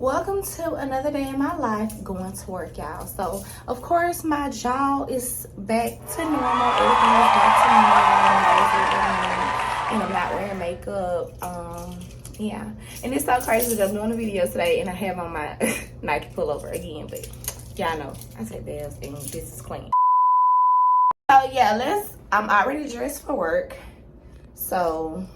Welcome to another day in my life going to work, y'all. So of course my jaw is back to normal. Everything is back to normal. And I'm not wearing makeup. Yeah, and it's so crazy because I'm doing a video today and I have on my Nike pullover again, but y'all know I take baths and this is clean. So yeah, I'm already dressed for work. So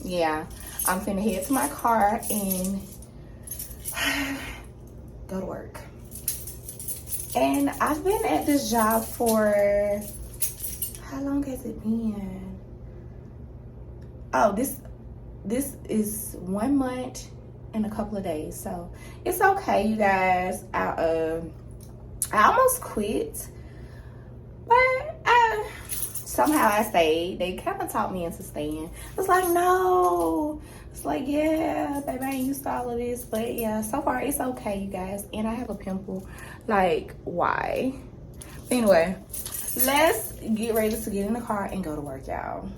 yeah, I'm finna head to my car and go to work. And I've been at this job for, how long has it been? Oh, this is 1 month and a couple of days. So it's okay, you guys. I almost quit, but somehow I stayed. They kind of talked me into staying. It's like, no. It's like, yeah, baby, I ain't used to all of this. But yeah, so far it's okay, you guys. And I have a pimple. Like, why? Anyway, let's get ready to get in the car and go to work, y'all.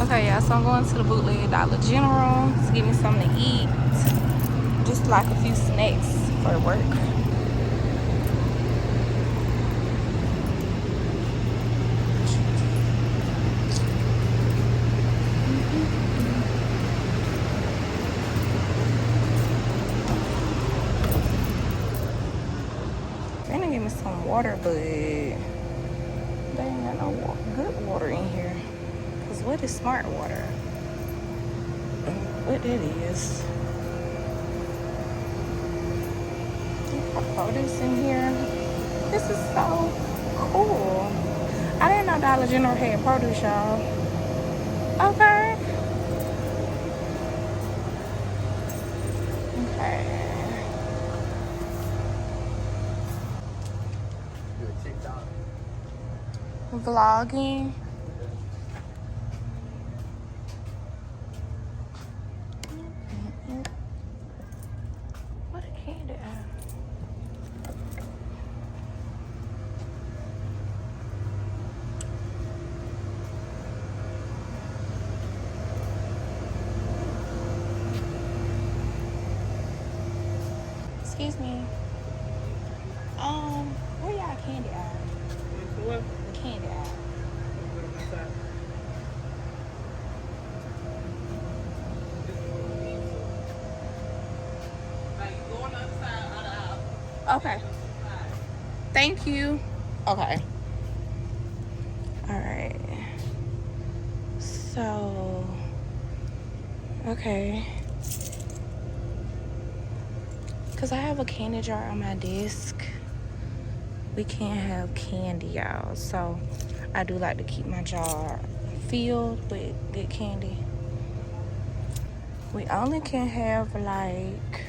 Okay, y'all, so I'm going to the bootleg Dollar General to get me something to eat. Just like a few snacks for work. They're gonna give me some water, but they ain't got no good water in here. Cause what is smart water? What that is? They got produce in here. This is so cool. I didn't know Dollar General had produce, y'all. Okay. Okay. Vlogging. What a candy at? Excuse me. Where y'all candy at? What? The candy at? Okay. Thank you. Okay. All right. So, okay. Because I have a candy jar on my desk. We can't have candy, y'all. So, I do like to keep my jar filled with good candy. We only can have, like,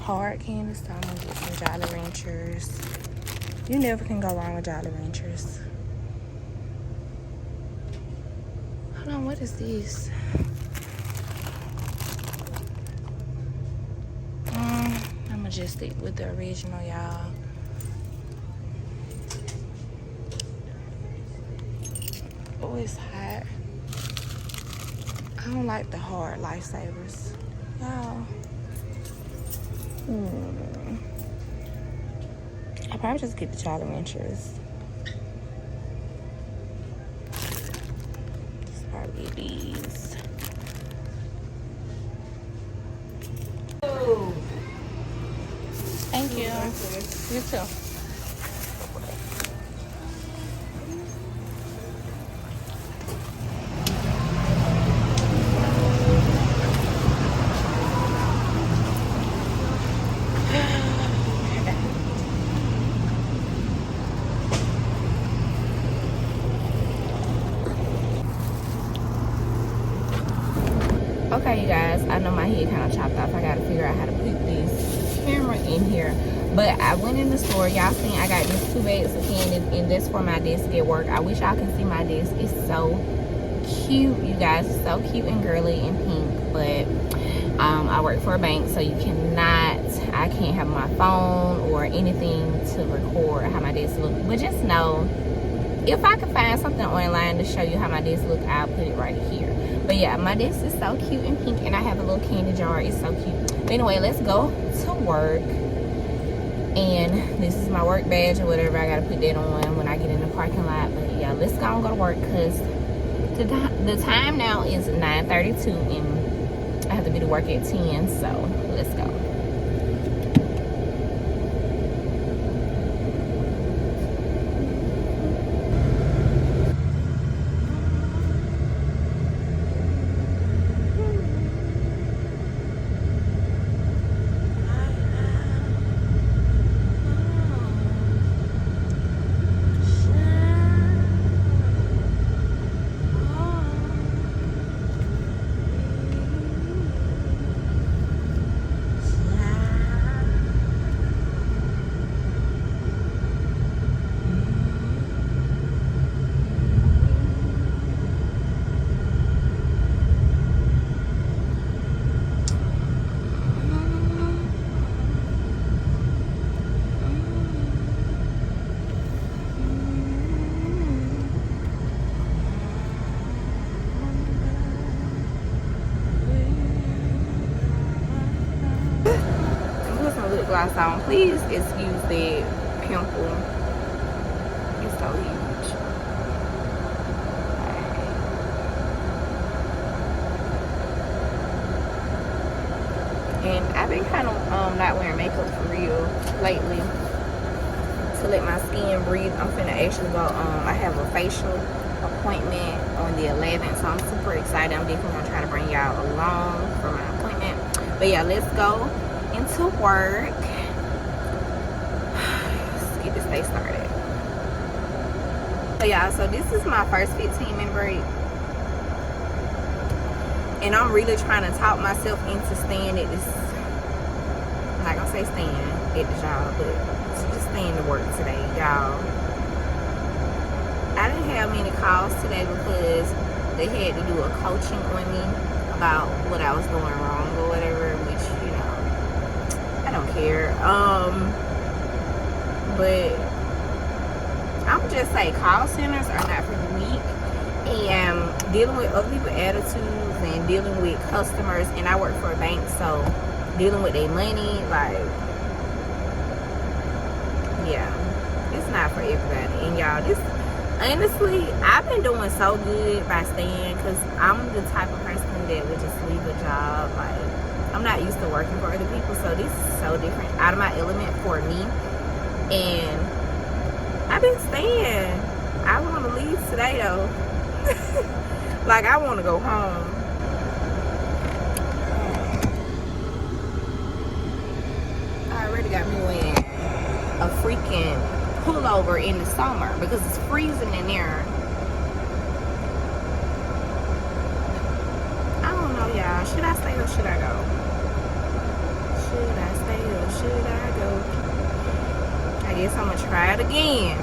hard candy, so I'm gonna get some Jolly Ranchers. You never can go wrong with Jolly Ranchers. Hold on, what is this? I'ma just stick with the original, y'all. Oh, it's hot. I don't like the hard Lifesavers, y'all. I'll probably just get the Jolly Ranchers. Let's probably get these. Thank you. You too. Okay, you guys, I know my head kind of chopped off. I gotta figure out how to put this camera in here. But I went in the store. Y'all seen I got these 2 bags of candy, and that's for my desk at work. I wish y'all can see my desk. It's so cute, you guys. It's so cute and girly and pink. But I work for a bank, so I can't have my phone or anything to record how my desk looks. But just know if I can find something online to show you how my desk look, I'll put it right here. But yeah, my desk is so cute and pink, and I have a little candy jar. It's so cute. But anyway, let's go to work. And this is my work badge or whatever. I gotta put that on when I get in the parking lot. But yeah, let's go and go to work, because the time now is 9:32 and I have to be to work at 10. So let's go. Lip gloss on. Please excuse the pimple. It's so huge. And I've been kind of not wearing makeup for real lately to let my skin breathe. I'm finna actually go. I have a facial appointment on the 11th, so I'm super excited. I'm definitely gonna try to bring y'all along for my appointment. But yeah, let's go into work. Let's get this day started. So y'all, so this is my first 15-minute break, and I'm really trying to talk myself into staying at this. I'm not gonna say staying at the job, but just staying to work today, y'all. I didn't have many calls today because they had to do a coaching on me about what I was doing wrong or whatever, which, you know, I don't care. But I'm just saying, call centers are not for the weak, and dealing with other people's attitudes and dealing with customers, and I work for a bank, so dealing with their money, like, yeah, it's not for everybody. And y'all, this, honestly, I've been doing so good by staying, because I'm the type of person that would just leave a job. Like, I'm not used to working for other people, so this is so different, out of my element for me. And I've been staying. I want to leave today though. Like, I want to go home. I already got me wearing a freaking pullover in the summer because it's freezing in there. I don't know, y'all. Should I stay or should I go? Should I stay or should I go? I guess I'm gonna try it again.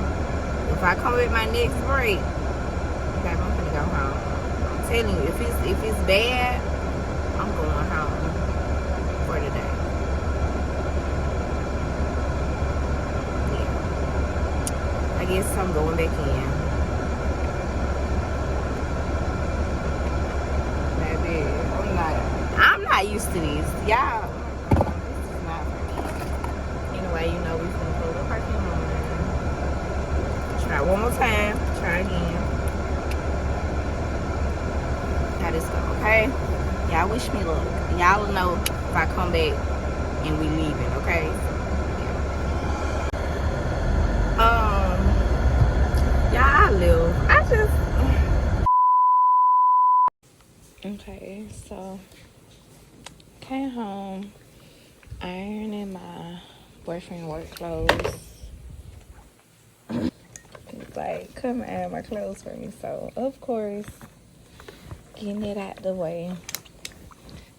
If I come with my next break, okay, I'm gonna go home. I'm telling you, if it's bad, I'm going home for today. Yeah. I guess I'm going back in. Baby, I'm not used to this. Y'all, this is not for me. Anyway, you know, we're gonna go to the parking lot. Try one more time. Try again. Now this go, okay? Y'all wish me luck. Y'all will know if I come back and we leaving, okay? Yeah. Y'all, I live. I just. Okay, so came home, ironing my boyfriend work clothes. Like, come iron my clothes for me, so of course getting it out the way.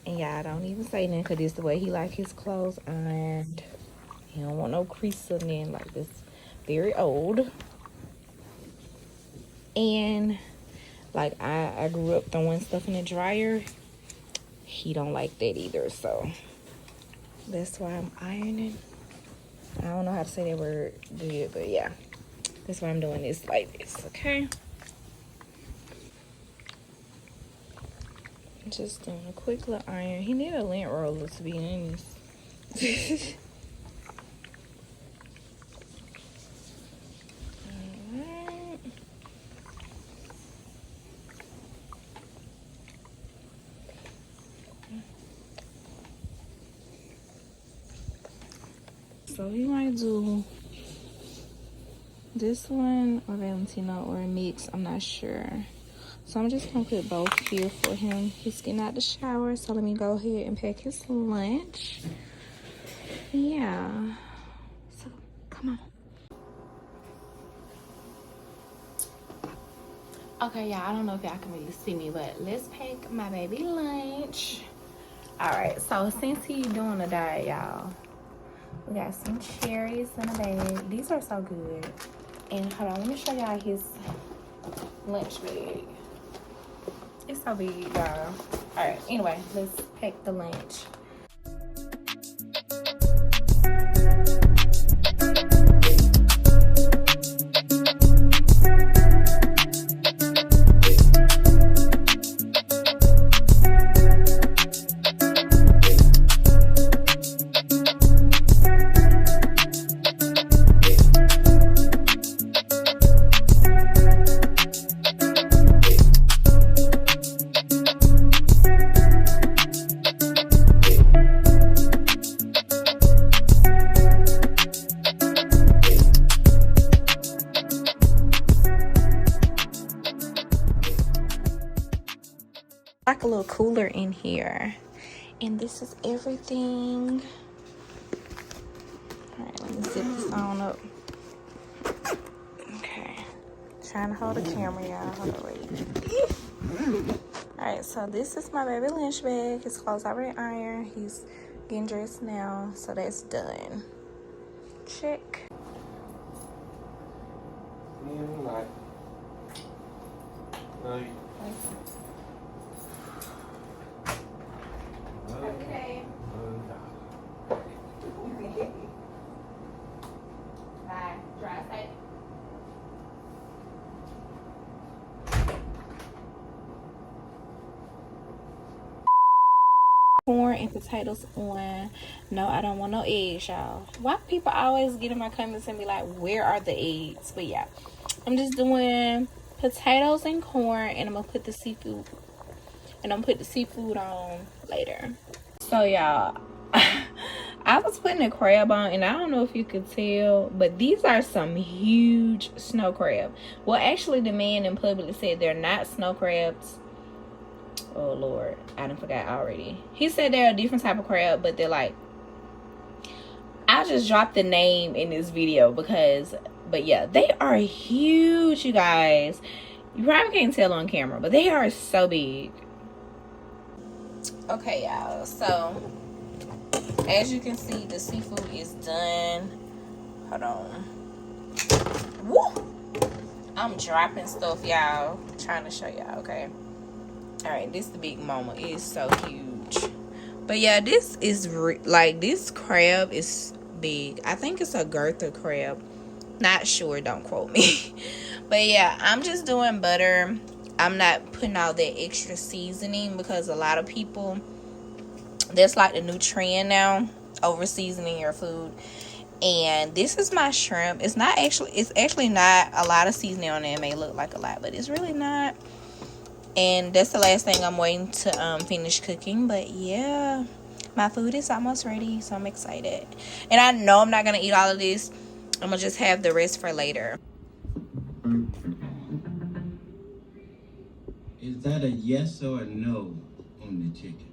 And y'all don't even say nothing, because this the way he like his clothes ironed. He don't want no crease in there, like this. Very old. And like, I grew up throwing stuff in the dryer. He don't like that either, so that's why I'm ironing. I don't know how to say that word good, but yeah. That's why I'm doing this like this, okay? Just doing a quick little iron. He need a lint roller, to be honest. Alright. So he might do this one or Valentino or a mix. I'm not sure. So I'm just gonna put both here for him. He's getting out the shower, so let me go ahead and pack his lunch. Yeah. So come on. Okay, y'all, I don't know if y'all can really see me, but let's pack my baby lunch. All right, so since he's doing a diet, y'all, we got some cherries in a bag. These are so good. And hold on, let me show y'all his lunch bag. It's so big, y'all. All right, anyway, let's pack the lunch. Like a little cooler in here, and this is everything. All right, let me zip this on up. Okay, trying to hold the camera, y'all. Hold on, wait. All right, so this is my baby lunch bag. His clothes already ironed. He's getting dressed now, so that's done. Check. Okay. Bye. Drive safe. Corn and potatoes on. No, I don't want no eggs, y'all. Why people always get in my comments and be like, where are the eggs? But yeah, I'm just doing potatoes and corn, and I'm gonna put the seafood on later. So y'all, I was putting a crab on, and I don't know if you could tell, but these are some huge snow crab. Well, actually, the man in public said they're not snow crabs. Oh Lord, I done forgot already. He said they're a different type of crab, but they're like, I just dropped the name in this video because, but yeah, they are huge, you guys. You probably can't tell on camera, but they are so big. Okay, y'all, so as you can see, the seafood is done. Hold on. Woo! I'm dropping stuff, y'all. Trying to show y'all, okay? All right, this is the big mama. It is so huge. But yeah, this is like, this crab is big. I think it's a Gertha crab. Not sure, don't quote me. But yeah, I'm just doing butter. I'm not putting all that extra seasoning because a lot of people, that's like the new trend now, over seasoning your food. And this is my shrimp. It's actually not a lot of seasoning on it. It may look like a lot, but it's really not. And that's the last thing I'm waiting to finish cooking. But yeah, my food is almost ready, so I'm excited. And I know I'm not gonna eat all of this. I'm gonna just have the rest for later. Is that a yes or a no on the chicken?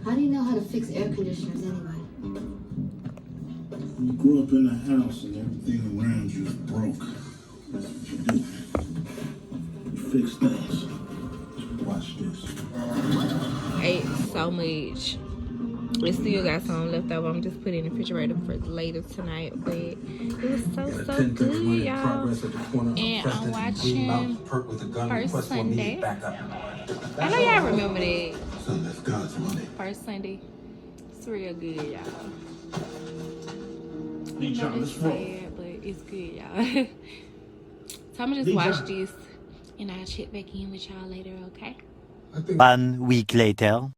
How do you know how to fix air conditioners anyway? You grew up in a house and everything around you is broke. That's what you do. You fix things. Watch this. Ate so much. We still got some left over. I'm just putting in the refrigerator for later tonight. But it was so good, y'all. And I'm watching First Sunday. I know y'all remember that. First Sunday. It's real good, y'all. Lee John, let's roll. But it's good, y'all. So I'm gonna just watch this, and I'll check back in with y'all later, okay? 1 week later.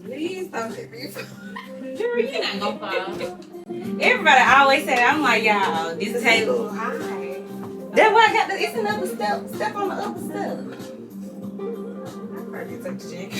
Please don't let me fall. Girl, you're not gonna fall. Everybody always say, I'm like, y'all, this is how you look high. That's why I got the, it's another step on the other step. I probably took the chick.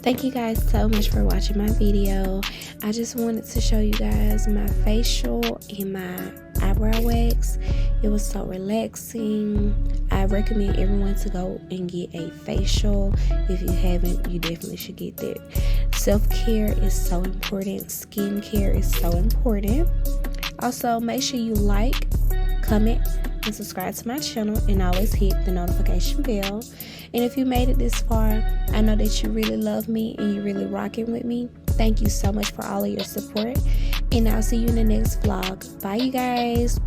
Thank you guys so much for watching my video. I just wanted to show you guys my facial and my eyebrow wax. It was so relaxing. I recommend everyone to go and get a facial. If you haven't, you definitely should get that. Self-care is so important. Skincare is so important. Also, make sure you like, comment, and subscribe to my channel, and always hit the notification bell. And if you made it this far, I know that you really love me and you're really rocking with me. Thank you so much for all of your support, and I'll see you in the next vlog. Bye, you guys.